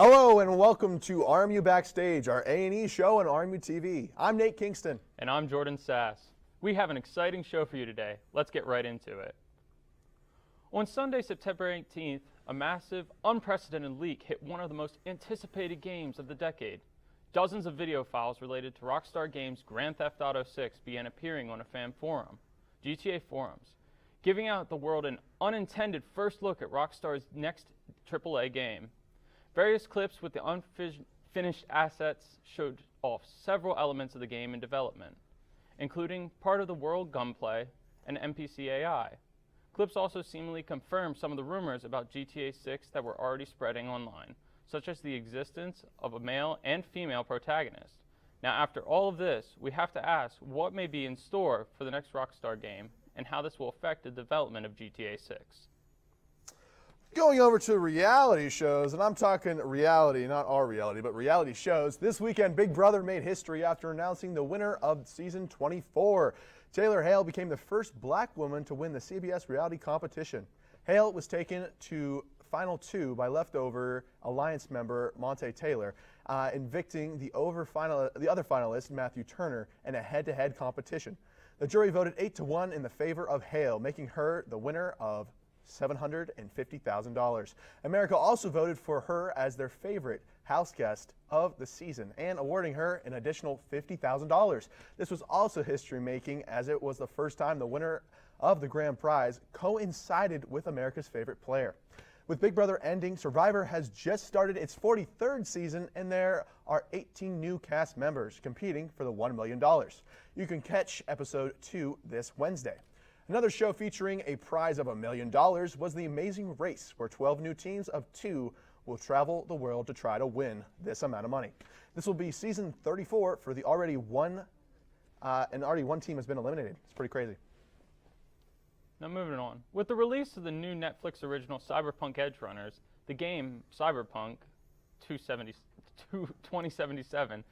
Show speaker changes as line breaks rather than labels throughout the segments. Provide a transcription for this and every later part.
Hello and welcome to RMU Backstage, our A&E show on RMU-TV. I'm Nate Kingston.
And I'm Jordan Sass. We have an exciting show for you today. Let's get right into it. On Sunday, September 18th, a massive, unprecedented leak hit one of the most anticipated games of the decade. Dozens of video files related to Rockstar Games' Grand Theft Auto 6 began appearing on a fan forum, GTA Forums, giving out the world an unintended first look at Rockstar's next AAA game. Various clips with the unfinished assets showed off several elements of the game in development, including part of the world gunplay and NPC AI. Clips also seemingly confirmed some of the rumors about GTA 6 that were already spreading online, such as the existence of a male and female protagonist. Now, after all of this, we have to ask what may be in store for the next Rockstar game and how this will affect the development of GTA 6.
Going over to reality shows, and I'm talking reality, not our reality, but reality shows. This weekend, Big Brother made history after announcing the winner of season 24. Taylor Hale became the first black woman to win the CBS reality competition. Hale was taken to Final 2 by leftover Alliance member Monte Taylor, evicting the other finalist, Matthew Turner, in a head-to-head competition. The jury voted 8-1 in the favor of Hale, making her the winner of $750,000. America also voted for her as their favorite house guest of the season and awarding her an additional $50,000. This was also history-making, as it was the first time the winner of the grand prize coincided with America's favorite player. With Big Brother ending, Survivor has just started its 43rd season, and there are 18 new cast members competing for the $1 million. You can catch episode 2 this Wednesday. Another show featuring a prize of $1 million was The Amazing Race, where 12 new teams of 2 will travel the world to try to win this amount of money. This will be season 34 for the already one team has been eliminated. It's pretty crazy.
Now moving on. With the release of the new Netflix original Cyberpunk Edge Runners, the game Cyberpunk 2077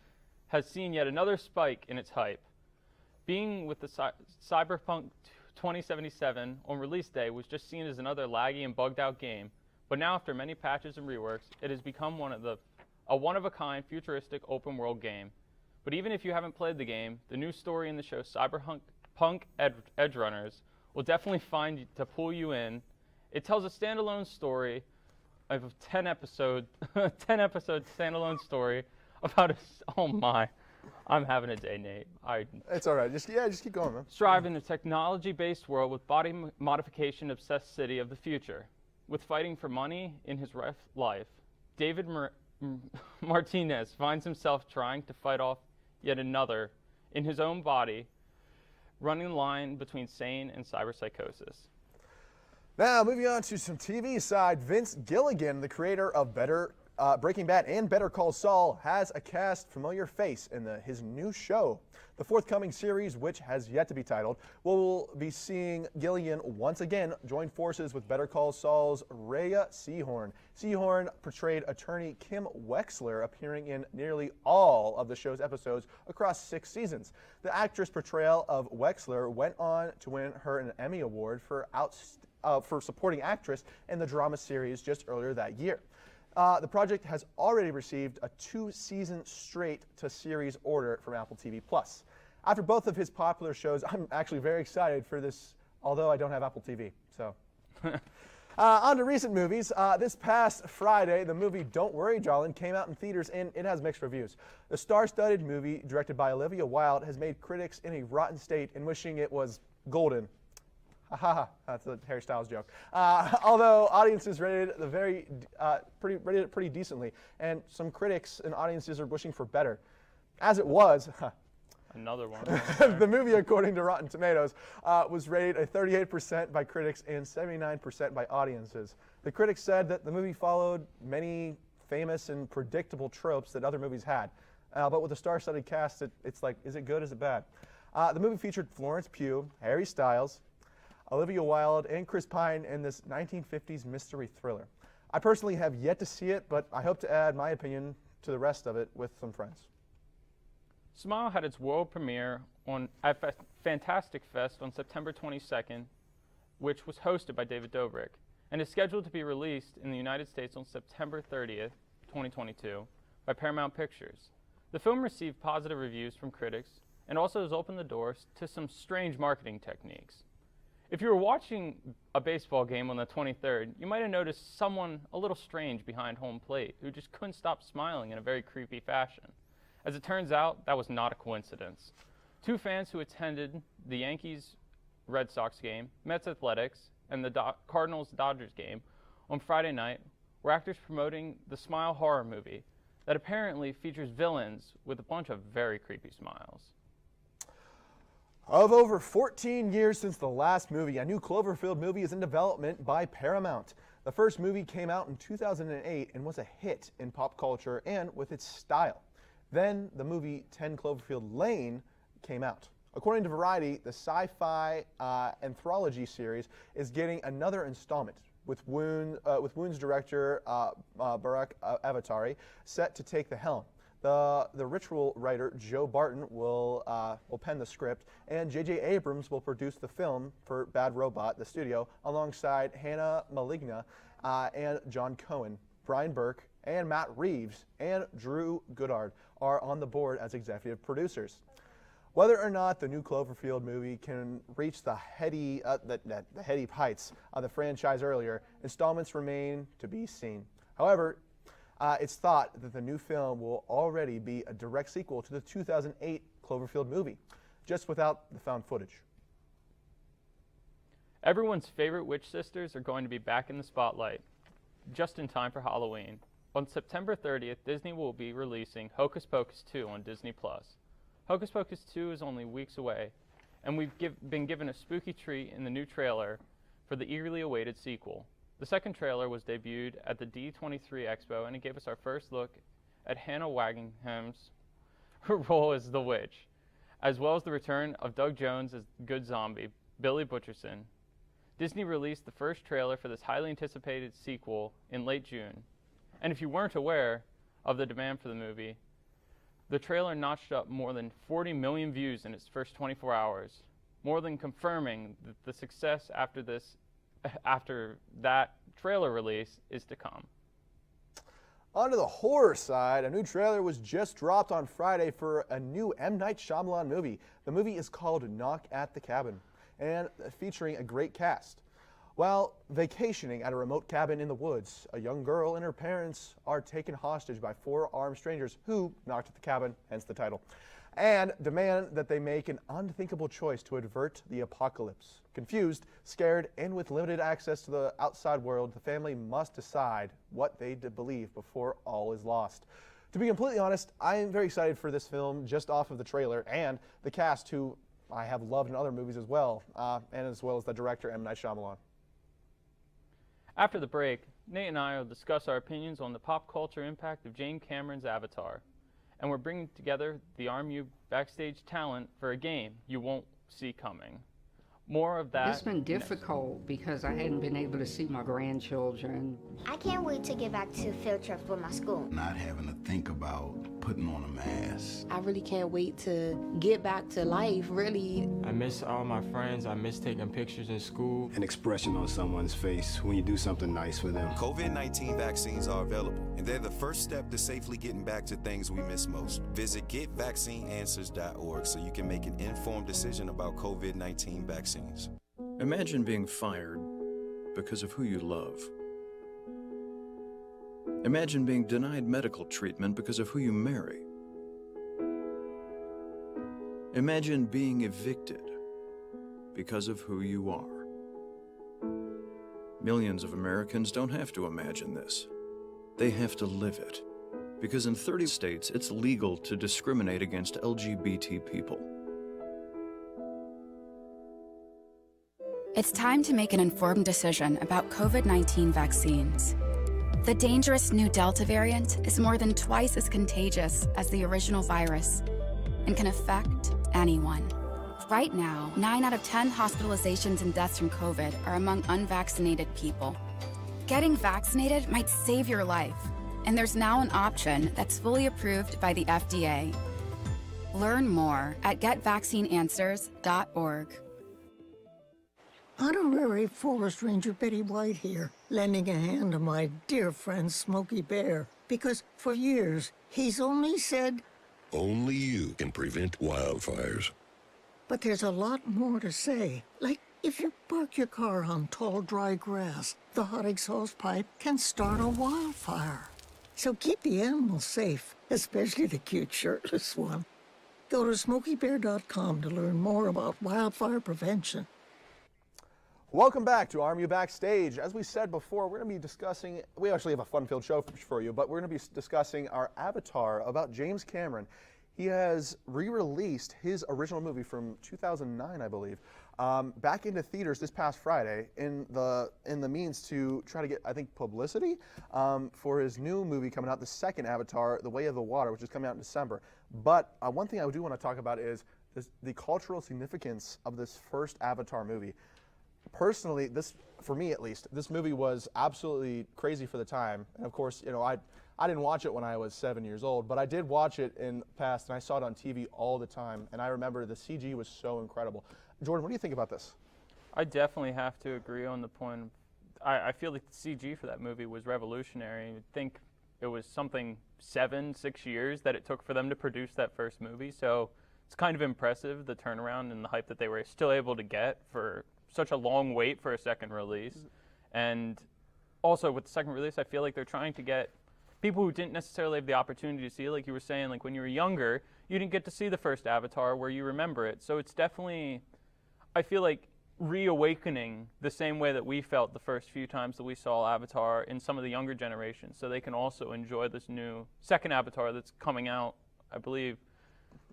has seen yet another spike in its hype. Being with the Cyberpunk 2077 on release day was just seen as another laggy and bugged out game, but now after many patches and reworks, it has become a one-of-a-kind futuristic open world game. But even if you haven't played the game, the new story in the show Cyberpunk Edge Runners will definitely find to pull you in. It tells a standalone story of a 10 episode standalone story about oh my. I'm having a day, Nate.
It's all right. Just keep going, man.
Strive in a technology-based world with body modification-obsessed city of the future. With fighting for money in his life, David Martinez finds himself trying to fight off yet another in his own body, running the line between sane and cyberpsychosis.
Now, moving on to some TV side, Vince Gilligan, the creator of Breaking Bad and Better Call Saul, has a cast familiar face in his new show. The forthcoming series, which has yet to be titled, will be seeing Gilligan once again join forces with Better Call Saul's Rhea Seehorn. Seehorn portrayed attorney Kim Wexler, appearing in nearly all of the show's episodes across 6 seasons. The actress' portrayal of Wexler went on to win her an Emmy Award for supporting actress in the drama series just earlier that year. The project has already received a 2-season straight-to-series order from Apple TV+. After both of his popular shows, I'm actually very excited for this, although I don't have Apple TV. So, on to recent movies. This past Friday, the movie Don't Worry, Darling came out in theaters, and it has mixed reviews. The star-studded movie, directed by Olivia Wilde, has made critics in a rotten state in wishing it was golden. Haha, that's a Harry Styles joke. Although audiences rated it pretty decently, and some critics and audiences are wishing for better. As it was,
another one.
The movie, according to Rotten Tomatoes, was rated a 38% by critics and 79% by audiences. The critics said that the movie followed many famous and predictable tropes that other movies had. But with a star-studded cast, it's like, is it good, is it bad? The movie featured Florence Pugh, Harry Styles, Olivia Wilde, and Chris Pine in this 1950s mystery thriller. I personally have yet to see it, but I hope to add my opinion to the rest of it with some friends.
Smile had its world premiere at Fantastic Fest on September 22nd, which was hosted by David Dobrik, and is scheduled to be released in the United States on September 30th 2022 by Paramount Pictures. The film received positive reviews from critics and also has opened the doors to some strange marketing techniques. If you were watching a baseball game on the 23rd, you might have noticed someone a little strange behind home plate who just couldn't stop smiling in a very creepy fashion. As it turns out, that was not a coincidence. Two fans who attended the Yankees-Red Sox game, Mets-Athletics, and the Cardinals-Dodgers game on Friday night were actors promoting the Smile horror movie that apparently features villains with a bunch of very creepy smiles.
Of over 14 years since the last movie, a new Cloverfield movie is in development by Paramount. The first movie came out in 2008 and was a hit in pop culture and with its style. Then the movie 10 Cloverfield Lane came out. According to Variety, the sci-fi anthology series is getting another installment, with Wound's director Barack Avatari set to take the helm. The Ritual writer Joe Barton will pen the script, and J.J. Abrams will produce the film for Bad Robot, the studio, alongside Hannah Maligna and John Cohen. Brian Burke and Matt Reeves and Drew Goddard are on the board as executive producers. Whether or not the new Cloverfield movie can reach the heady heights of the franchise earlier, installments remain to be seen. However, it's thought that the new film will already be a direct sequel to the 2008 Cloverfield movie, just without the found footage.
Everyone's favorite witch sisters are going to be back in the spotlight, just in time for Halloween. On September 30th, Disney will be releasing Hocus Pocus 2 on Disney+. Hocus Pocus 2 is only weeks away, and we've been given a spooky treat in the new trailer for the eagerly awaited sequel. The second trailer was debuted at the D23 Expo, and it gave us our first look at Hannah Waddingham's role as the witch, as well as the return of Doug Jones as good zombie, Billy Butcherson. Disney released the first trailer for this highly anticipated sequel in late June. And if you weren't aware of the demand for the movie, the trailer notched up more than 40 million views in its first 24 hours, more than confirming that the success after that trailer release is to come.
On to the horror side, a new trailer was just dropped on Friday for a new M. Night Shyamalan movie. The movie is called Knock at the Cabin, and featuring a great cast. While vacationing at a remote cabin in the woods, a young girl and her parents are taken hostage by 4 armed strangers who knocked at the cabin, hence the title, and demand that they make an unthinkable choice to avert the apocalypse. Confused, scared, and with limited access to the outside world, the family must decide what they believe before all is lost. To be completely honest, I am very excited for this film just off of the trailer and the cast, who I have loved in other movies as well, and as well as the director, M. Night Shyamalan.
After the break, Nate and I will discuss our opinions on the pop culture impact of James Cameron's Avatar. And we're bringing together the RMU Backstage talent for a game you won't see coming. More of that.
It's been difficult because I hadn't been able to see my grandchildren.
I can't wait to get back to field trips with my school.
Not having to think about putting on a mask.
I really can't wait to get back to life, really.
I miss all my friends. I miss taking pictures in school.
An expression on someone's face when you do something nice for them.
COVID-19 vaccines are available, and they're the first step to safely getting back to things we miss most. Visit getvaccineanswers.org so you can make an informed decision about COVID-19 vaccines.
Imagine being fired because of who you love. Imagine being denied medical treatment because of who you marry. Imagine being evicted because of who you are. Millions of Americans don't have to imagine this. They have to live it. Because in 30 states, it's legal to discriminate against LGBT people.
It's time to make an informed decision about COVID-19 vaccines. The dangerous new Delta variant is more than twice as contagious as the original virus and can affect anyone. Right now, 9 out of 10 hospitalizations and deaths from COVID are among unvaccinated people. Getting vaccinated might save your life, and there's now an option that's fully approved by the FDA. Learn more at getvaccineanswers.org.
Honorary Forest Ranger Betty White here. lending a hand to my dear friend Smokey Bear, because for years he's only said,
only you can prevent wildfires.
but there's a lot more to say. Like, if you park your car on tall, dry grass, the hot exhaust pipe can start a wildfire. So keep the animals safe, especially the cute shirtless one. Go to SmokeyBear.com to learn more about wildfire prevention.
Welcome back to RMU Backstage. As we said before, we're going to be discussing, we actually have a fun-filled show for you, but we're going to be discussing our Avatar about James Cameron. He has re-released his original movie from 2009, I believe, back into theaters this past Friday in the means to try to get, I think, publicity for his new movie coming out, the second Avatar, The Way of the Water, which is coming out in December. But one thing I do want to talk about is the cultural significance of this first Avatar movie. Personally, this, for me at least, this movie was absolutely crazy for the time. And of course, you know, I didn't watch it when I was 7 years old, but I did watch it in the past, and I saw it on TV all the time. And I remember the CG was so incredible. Jordan, what do you think about this?
I definitely have to agree on the point. I feel like the CG for that movie was revolutionary. I think it was something 6 years that it took for them to produce that first movie. So it's kind of impressive, the turnaround and the hype that they were still able to get for such a long wait for a second release. And also with the second release, I feel like they're trying to get people who didn't necessarily have the opportunity to see it, like you were saying, like when you were younger, you didn't get to see the first Avatar where you remember it. So it's definitely, I feel like, reawakening the same way that we felt the first few times that we saw Avatar in some of the younger generations, so they can also enjoy this new second Avatar that's coming out, I believe.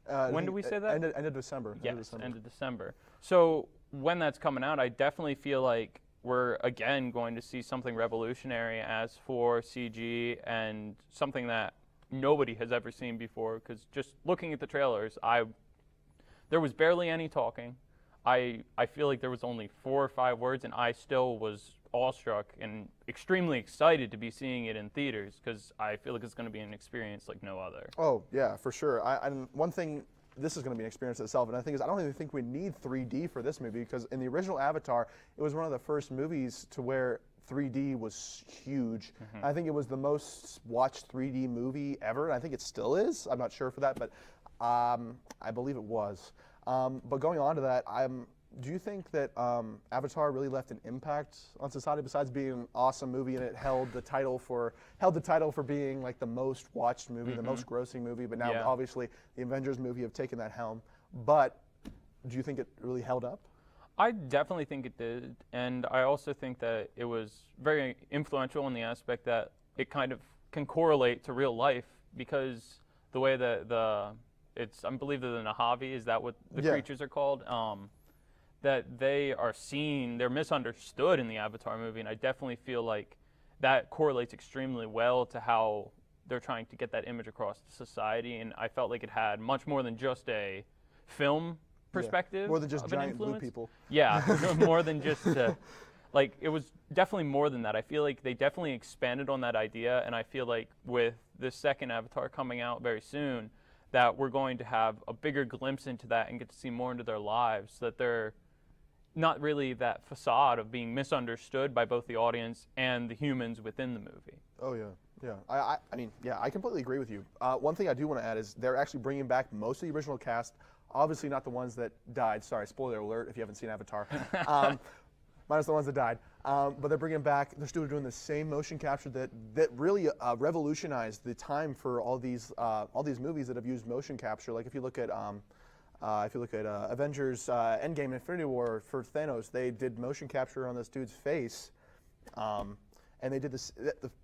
When did we say that?
End of December.
Yes, end of December. So when that's coming out, I definitely feel like we're again going to see something revolutionary as for CG and something that nobody has ever seen before, because just looking at the trailers, there was barely any talking. I feel like there was only 4 or 5 words, and I still was awestruck and extremely excited to be seeing it in theaters, because I feel like it's going to be an experience like no other.
Oh, yeah, for sure. And one thing, this is going to be an experience itself, and the thing is, I don't even think we need 3D for this movie, because in the original Avatar, it was one of the first movies to where 3D was huge. I think it was the most watched 3D movie ever, and I think it still is. I'm not sure for that, but I believe it was. But going on to that, do you think that Avatar really left an impact on society besides being an awesome movie, and it held the title for being like the most watched movie, the most grossing movie? But now obviously the Avengers movie have taken that helm. But do you think it really held up?
I definitely think it did, and I also think that it was very influential in the aspect that it kind of can correlate to real life, because the way that I believe that the Nahavi, is that what the creatures are called? That they are seen, they're misunderstood in the Avatar movie, and I definitely feel like that correlates extremely well to how they're trying to get that image across to society, and I felt like it had much more than just a film perspective.
More than just
of
giant
an influence.
blue people.
Yeah, more than just, like, it was definitely more than that. I feel like they definitely expanded on that idea, and I feel like with this second Avatar coming out very soon, that we're going to have a bigger glimpse into that and get to see more into their lives, so that they're not really that facade of being misunderstood by both the audience and the humans within the movie.
Oh, yeah. I mean, I completely agree with you. One thing I do want to add is they're actually bringing back most of the original cast, obviously not the ones that died. Sorry, spoiler alert if you haven't seen Avatar. Minus the ones that died. But they're bringing back, they're still doing the same motion capture that really revolutionized the time for all these movies that have used motion capture. Like if you look at Avengers Endgame, Infinity War for Thanos, they did motion capture on this dude's face, and they did this.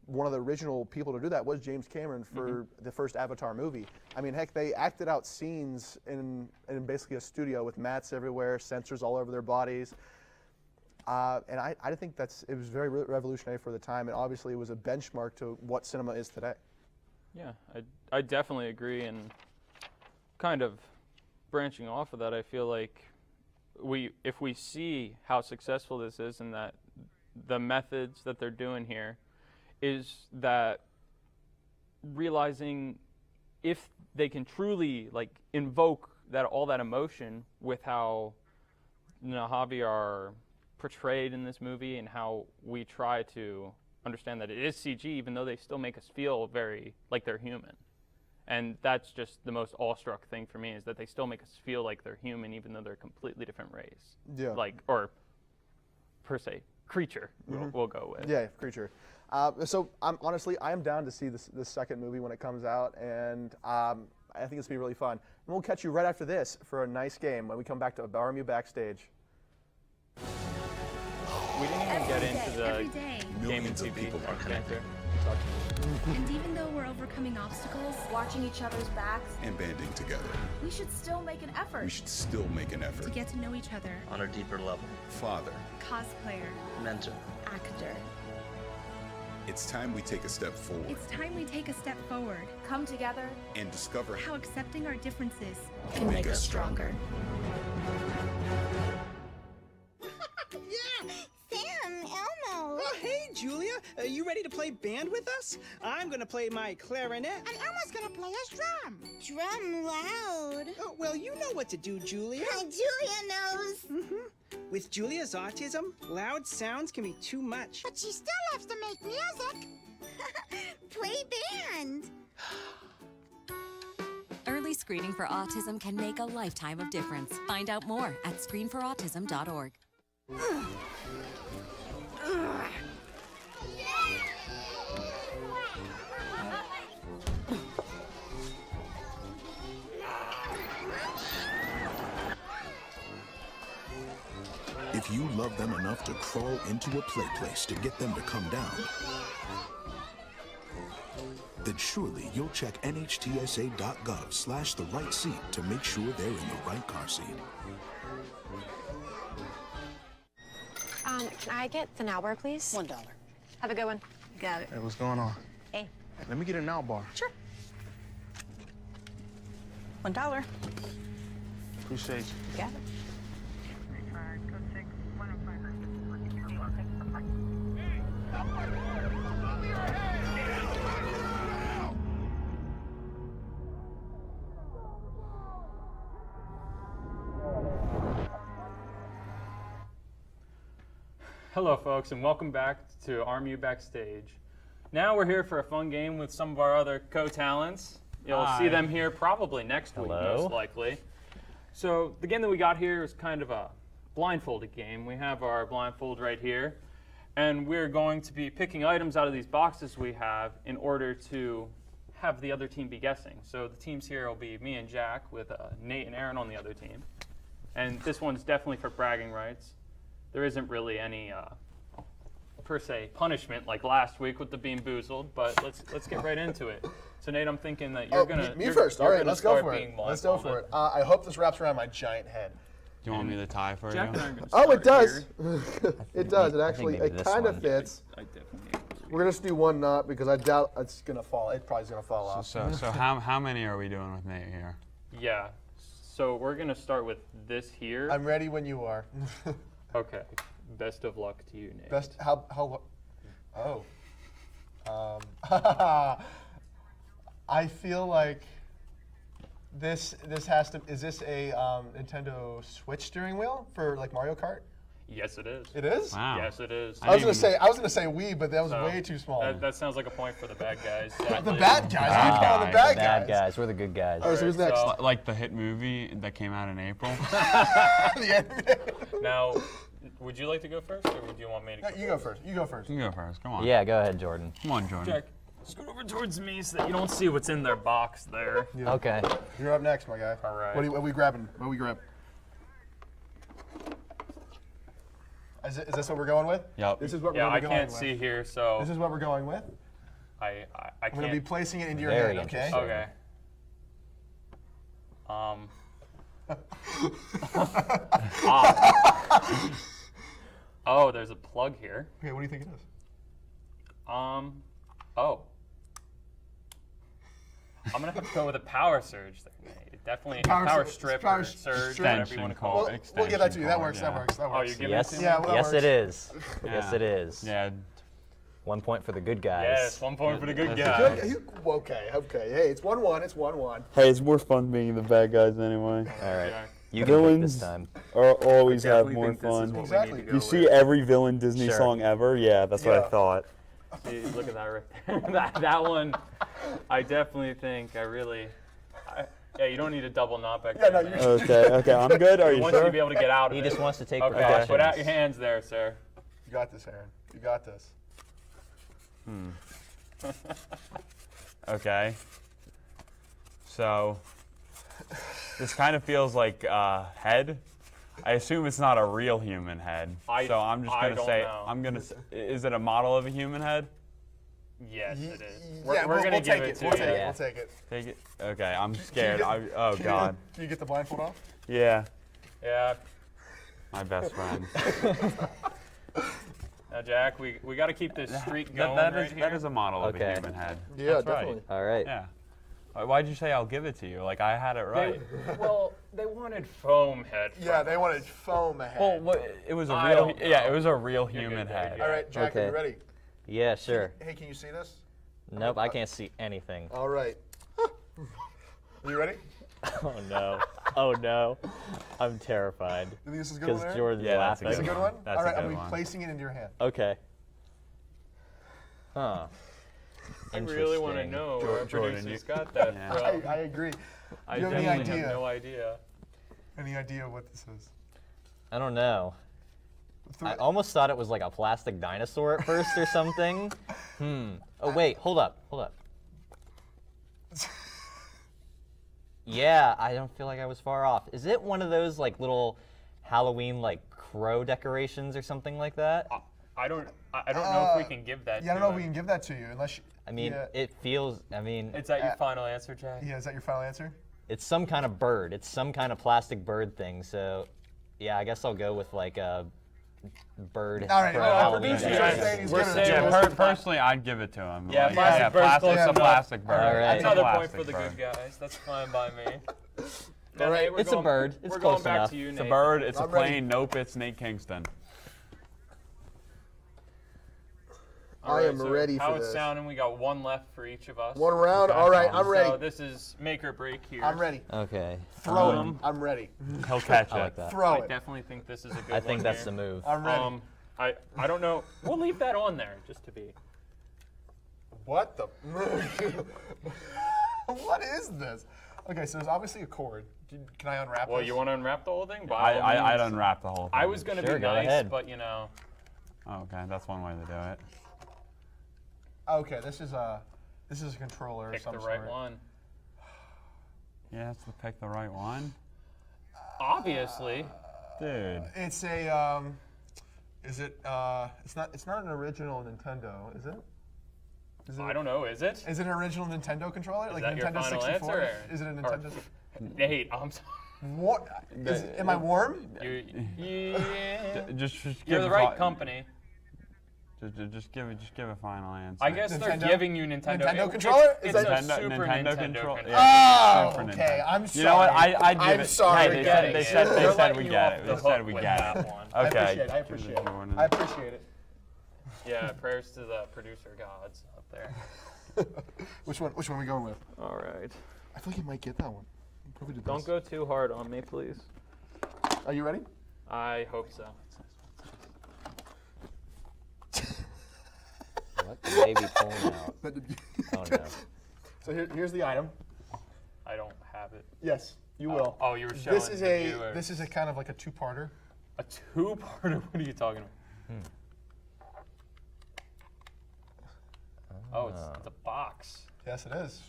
One of the original people to do that was James Cameron for the first Avatar movie. I mean, heck, they acted out scenes in basically a studio with mats everywhere, sensors all over their bodies. And I think it was very revolutionary for the time, and obviously it was a benchmark to what cinema is today.
Yeah, I definitely agree, and kind of branching off of that, I feel like if we see how successful this is, and that the methods that they're doing here is that realizing if they can truly like invoke all that emotion with how Nahavi are portrayed in this movie and how we try to understand that it is CG, even though they still make us feel very like they're human. And that's just the most awestruck thing for me, is that they still make us feel like they're human, even though they're a completely different race.
Yeah.
Like, or per se, creature, we'll go with.
Yeah, creature. So honestly, I am down to see this second movie when it comes out, and I think it's going to be really fun. And we'll catch you right after this for a nice game when we come back to RMU Backstage.
We didn't even get into the gaming TV banter.
And even though we're overcoming obstacles, watching each other's backs,
And banding together.
we should still make an effort
We should still make an effort.
to get to know each other.
On a deeper level.
Father,
Cosplayer,
Mentor.
actor.
it's time we take a step forward
It's time we take a step forward. Come together.
and discover
How accepting our differences
can make us stronger.
Yeah! Sam, Elmo!
Oh, hey, Julia. You ready to play band with us? I'm gonna play my clarinet.
And Elmo's gonna play his drum. Drum loud.
Oh, well, you know what to do, Julia.
Julia knows.
With Julia's autism, loud sounds can be too much.
But she still loves to make music. Play band.
Early screening for autism can make a lifetime of difference. Find out more at screenforautism.org.
If you love them enough to crawl into a play place to get them to come down, then surely you'll check nhtsa.gov/the right seat to make sure they're in the right car seat.
Can I get the now bar, please?
$1.
Have a good one.
Got it.
Hey, what's going on?
Hey.
Let me get a now bar.
Sure. $1.
Appreciate you.
Got it.
Hello, folks, and welcome back to RMU Backstage. Now we're here for a fun game with some of our other co-talents. You'll see them here probably next week, most likely. So the game that we got here is kind of a blindfolded game. We have our blindfold right here, and we're going to be picking items out of these boxes we have in order to have the other team be guessing. So the teams here will be me and Jack, with Nate and Aaron on the other team. And this one's definitely for bragging rights. There isn't really any, per se, punishment like last week with the Bean Boozled, but let's get right into it. So Nate, I'm thinking that you're gonna
me first. All right, let's go for it.
Let's go for
it. I hope this wraps around my giant head.
Do you want me to tie for
Jack
you?
and I are gonna
Oh,
start
it does.
here.
It does. It actually, it kind of fits.
I definitely agree.
We're gonna just do one knot because I doubt it's gonna fall. It probably is gonna fall off.
So how many are we doing with Nate here?
Yeah. So we're gonna start with this here.
I'm ready when you are.
Okay. Best of luck to you, Nate.
Best how oh. I feel like this has to. Is this a Nintendo Switch steering wheel for like Mario Kart?
Yes, it is.
It is?
Wow.
Yes, it is.
I was gonna say Wii, but that was
So,
way too small.
That sounds like a point for the bad guys.
The bad guys. Keep calling the bad guys.
We're the good guys.
All right, so who's next?
Like the hit movie that came out in April?
Now, would you like to go first, or would you want me to?
No, you go first. You go first.
You go first. Come on.
Yeah, go ahead, Jordan.
Come on, Jordan.
Jack, scoot over towards me so that you don't see what's in their box there.
Yeah.
Okay.
You're up next, my guy.
All right.
What are we grabbing? What do we grab? Is this what we're going with?
Yep.
This is what we're
Yeah, I
going
can't
with.
see here, so
This is what we're going with.
I
I'm
can't.
going to be placing it into your
Very
hand, okay?
interesting.
Okay. Oh, there's a plug here.
Okay, what do you think it is?
Oh. I'm gonna have to go with a power surge there, Nate. Definitely power strip or surge, whatever you want to call it.
We'll get that to you. That works. That works. That
Oh,
works.
you're giving
Yes.
it to me?
Yeah, well, that
Yes,
works.
it is.
Yeah.
Yes, it is.
Yeah.
1 point for the good guys.
Yes, 1 point for the good guy.
Okay. Hey, it's 1-1. It's 1-1.
Hey, it's more fun being the bad guys anyway.
All right.
Jack.
You can pick this
Villains
time.
always have
definitely
more
think this is
fun.
what we
Exactly.
need to go
You see
with.
every villain Disney
Sure.
song ever? Yeah, that's what
Yeah.
I thought.
See, look at that right there. that one, I definitely think yeah, you don't need a double knot back
Yeah,
there.
no,
man.
Okay, I'm good. Are
He
you
wants you
sure?
to be able to get out of
He
it.
just wants to take
Okay,
precautions.
put out your hands there, sir.
You got this, Aaron. You got this.
Okay. So, this kind of feels like head. I assume it's not a real human head. So I'm just gonna say, is it a model of a human head?
Yes, it is.
Yeah,
We're gonna give it to you.
We'll take it.
Take it. Okay, I'm scared.
Can you
Oh
get-
God.
Can you get the blindfold off?
Yeah.
Yeah.
My best friend.
Now, Jack, we got to keep this streak going
that
right
is
here.
that is a model of a
Okay.
human head.
Yeah,
That's
definitely.
Right.
All right.
Yeah. Why'd you say I'll give it to you? Like I had it right.
Well, they wanted foam head.
Yeah, they wanted foam ahead.
Well, it was a
I
real.
don't know.
Yeah, it was a real
You're
human
good,
head.
All right, Jack, are you
Okay.
ready?
Yeah, sure.
Hey, can you see this?
Nope, I can't see anything.
All right. You ready?
Oh no. Oh no. I'm terrified.
You think this is a good one,
Because
Aaron?
Jordan's
Yeah, that's a
laughing.
That's a good one?
That's
All
a
right, I'm
good
going to be
one.
placing it into your hand.
Okay. Huh.
I really want to
Interesting.
know where our
Jordan,
producer's
you-
got that
Yeah.
from.
I agree.
I
Do you have any
definitely
idea?
have no idea.
Any idea what this is?
I don't know. I almost thought it was like a plastic dinosaur at first or something. Oh wait, hold up. Yeah, I don't feel like I was far off. Is it one of those like little Halloween like crow decorations or something like that?
I don't know if we can give that.
Yeah, I don't
to
know if we
him.
can give that to you unless you.
I mean,
yeah.
it feels. I mean,
Is that your final answer, Jack?
Yeah, is that your final answer?
it's some kind of bird. It's some kind of plastic bird thing. So, yeah, I guess I'll go with like a bird.
All right,
for
well,
Halloween
producer's
decoration.
saying he's
We're
gonna
saying
do
we're-
it.
Personally, I'd give it to him.
Yeah,
Like,
plastic bird's close
it's a
enough.
plastic bird.
All right.
It's a
Another point
plastic
for the
bird.
good guys. That's fine by me.
All right,
it's a bird. It's
we're
close
going back
enough.
to you,
It's a
Nate.
bird. It's a
I'm ready.
plane. Nope, it's Nate Kingston.
All
I
right,
am
so
ready
how
for
it's
this.
sounding, we got one left for each of us.
One round.
Okay.
All right, I'm
So
ready.
this is make or break here.
I'm ready.
Okay.
Throw it. I'm ready.
He'll catch it.
I like that.
Throw
I
it.
definitely think this is a good
I think
one
that's
here.
the move.
I'm ready.
I don't know. We'll leave that on there just to be.
What the? What is this? Okay, so there's obviously a cord. Can I unwrap
Well,
this?
you want to unwrap the whole thing? By all
I'd
means.
unwrap the whole thing.
I was going to
Sure,
be
go
nice,
ahead.
but you know.
Oh, okay, that's one way to do it.
Okay, this is a controller
Pick
of some
the right
sort.
one.
Yeah, it's to pick the right one.
Obviously.
Dude.
It's a is it it's not an original Nintendo, is it? Is it
I don't know. Is it?
Is it an original Nintendo controller?
Is
like
that your
Nintendo
final
64?
answer?
Is it a Nintendo?
Nate, I'm sorry.
What? Am I warm?
Yeah.
Just
You're
give
the
a
right
fi-
company.
Just give a final answer.
I guess they're
Nintendo?
giving you Nintendo.
Nintendo
It-
controller?
It's
Is
a
that-
Super
Nintendo
Nintendo
control-
controller.
yeah.
Oh,
Super
okay.
Nintendo.
I'm sorry.
You know what? I'd give
I'm
it.
sorry.
Hey, they said
They're
we
letting
get
you
it.
off
They
the
said
hook
we
with
get
that
it.
one.
Okay.
I appreciate it. I appreciate it.
Yeah, prayers to the producer gods up there.
Which one are we going with?
All right.
I feel like you might get that one. You probably did
Don't
this.
go too hard on me, please.
Are you ready?
I hope so.
What the baby pulling out? Oh no.
So here's the item.
I don't have it.
Yes, you will.
Oh, you were showing
This is
the
a
viewer.
this is a kind of like a two-parter.
A two-parter? What are you talking about? Oh, it's a box.
Yes, it is.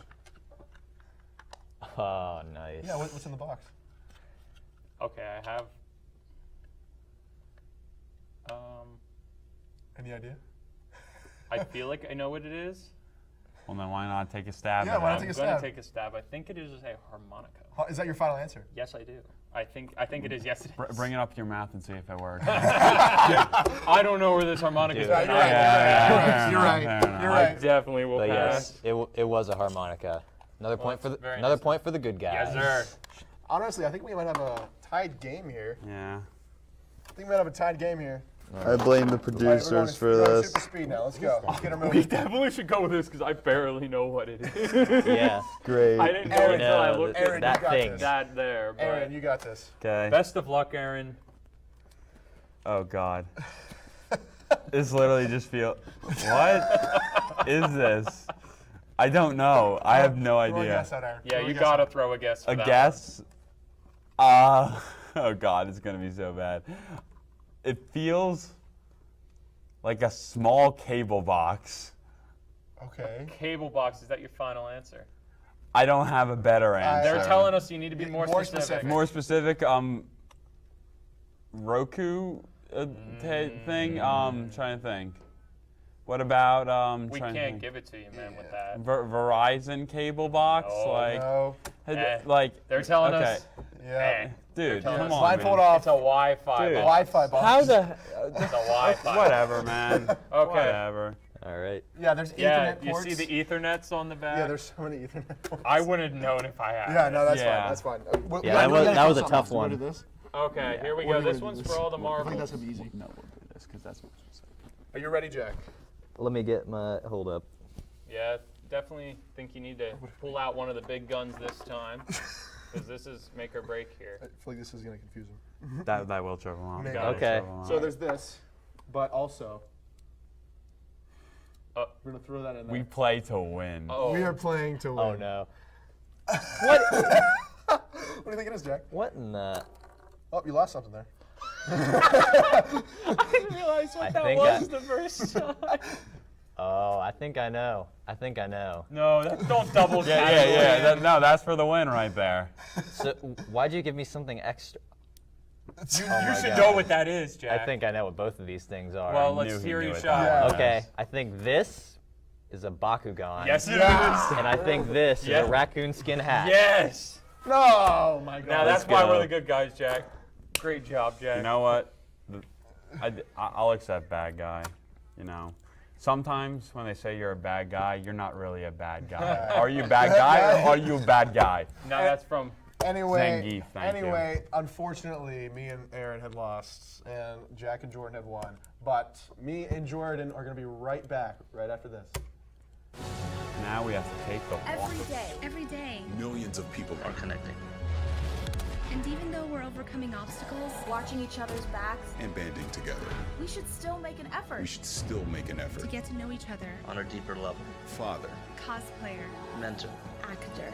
Oh, nice.
Yeah, what's in the box?
Okay, I have.
Any idea?
I feel like I know what it is.
Well, then why not take a stab?
Yeah,
at
why
it?
not take a
I'm
stab?
going to take a stab. I think it is a harmonica.
Is that your final answer?
Yes, I do. I think it is. Yes, it is.
Bring it up to your mouth and see if it works.
I don't know where this harmonica is.
Dude.
You're right. You're right. You're
I
right.
definitely will
But
pass.
yes, it was a harmonica. Another point for the
very
another
nice.
point for the good guys.
Yes, sir.
Honestly, I think we might have a tied game here.
Yeah.
I think we might have a tied game here.
I blame the producers for this.
Super speed now. Let's go. Let's get her
We
moving.
definitely should go with this because I barely know what it is.
Yeah.
Great.
I didn't know until I looked
Aaron,
at
you got this.
that there. But
Aaron, you got this.
Okay.
best of luck, Aaron.
Oh God. This literally just feel. What is this? I don't know. I have no
Throw a
idea.
guess out, Aaron.
Yeah,
Throw a
you
guess
gotta
out.
throw a guess. For
A
that
guess? Oh God, it's gonna be so bad. It feels like a small cable box.
Okay.
one. Cable box. Is that your final answer?
I don't have a better answer.
They're telling us you need to be more specific.
More specific. Roku thing. Trying to think. What about
We can't give it to you, man, with that.
Verizon cable box?
No.
Like,
No.
like
They're telling
okay.
us.
Yeah.
Dude,
telling
come
us.
on,
Blindfold
man.
off.
It's a Wi-Fi
Dude.
box.
Wi-Fi box.
How the?
It's a Wi-Fi.
Whatever, man.
Okay.
Whatever.
All right.
Yeah, there's
Yeah,
Ethernet
you
ports.
see the Ethernets on the back?
Yeah, there's so many Ethernet ports.
I wouldn't have known if I had.
Yeah, no, that's
Yeah.
fine. That's fine.
Yeah, that was a tough
We'll
one.
do this.
Okay, here we
Or
go.
you
This
wanna do
one's
this?
for all the
I think that's
marbles.
gonna be easy.
No, we'll do this because that's what we said.
Are you ready, Jack?
Let me get my hold up.
Yeah, definitely think you need to pull out one of the big guns this time, because this is make or break here.
I feel like this is gonna confuse him.
That will trouble him.
Maybe.
Okay.
So there's this, but also we're gonna throw that in there.
We play to win.
Oh.
We are playing to win.
Oh no.
What do you think it is, Jack?
What in the?
Oh, you lost something there.
I didn't realize what
I
that
think
was the first time.
Oh, I think I know. I think I know.
No, don't double
Yeah. No, that's for the win right there.
So why'd you give me something extra?
You
my
should
God.
know what that is, Jack.
I think I know what both of these things are.
Well,
knew
let's
he
hear
knew
your
it.
shot.
Yeah.
Okay, I think this is a Bakugan.
Yes, it is.
And I think this is a raccoon skin hat.
Yes.
No, oh my God.
Now that's
Let's
why
go.
we're the good guys, Jack. Great job, Jack.
You know what? I'll accept bad guy. You know, sometimes when they say you're a bad guy, you're not really a bad guy. Are you a bad guy or are you a bad guy?
Now that's from.
Anyway,
Zangief, thank you.
Unfortunately, me and Aaron had lost, and Jack and Jordan had won. But me and Jordan are going to be right back right after this.
Now we have to take the walk.
Every day.
Millions of people are connecting.
And even though we're overcoming obstacles,
Watching each other's backs,
And banding together.
we should still make an effort.
We should still make an
to
effort.
get to know each other,
On a deeper level.
Father,
cosplayer,
Mentor.
actor.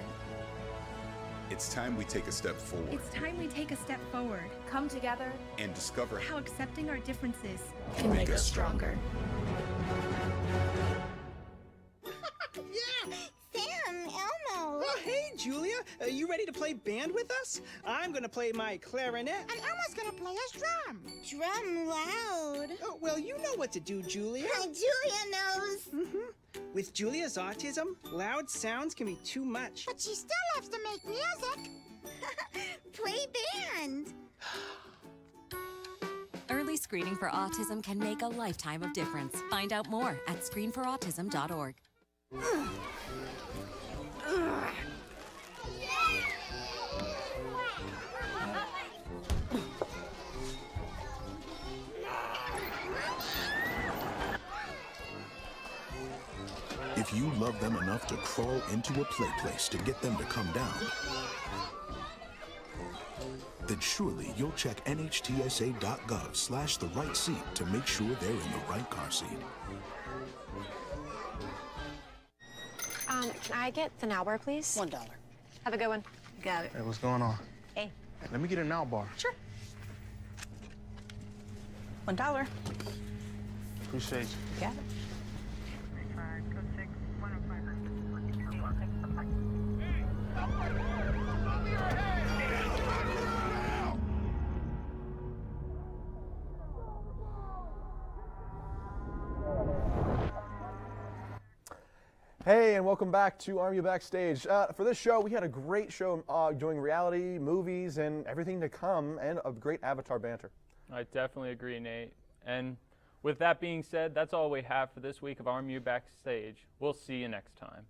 it's time we take a step forward
It's time we take a step forward.
Come together.
and discover
How accepting our differences
can make us stronger.
Yeah, Sam, Elmo.
Oh, hey, Julia. You ready to play band with us? I'm gonna play my clarinet.
And Elmo's gonna play his drum. Drum loud.
Oh, well, you know what to do, Julia.
Julia knows.
With Julia's autism, loud sounds can be too much.
But she still loves to make music. Play band.
Early screening for autism can make a lifetime of difference. Find out more at screenforautism.org.
If you love them enough to crawl into a play place to get them to come down, then surely you'll check nhtsa.gov/the right seat to make sure they're in the right car seat.
Can I get the now bar, please? $1. Have a good one. Got it.
Hey, what's going on?
Hey.
Let me get a now bar.
Sure. $1.
Appreciate you.
Got it.
Hey, and welcome back to RMU Backstage. For this show, we had a great show doing reality, movies, and everything to come, and a great Avatar banter.
I definitely agree, Nate. And with that being said, that's all we have for this week of RMU Backstage. We'll see you next time.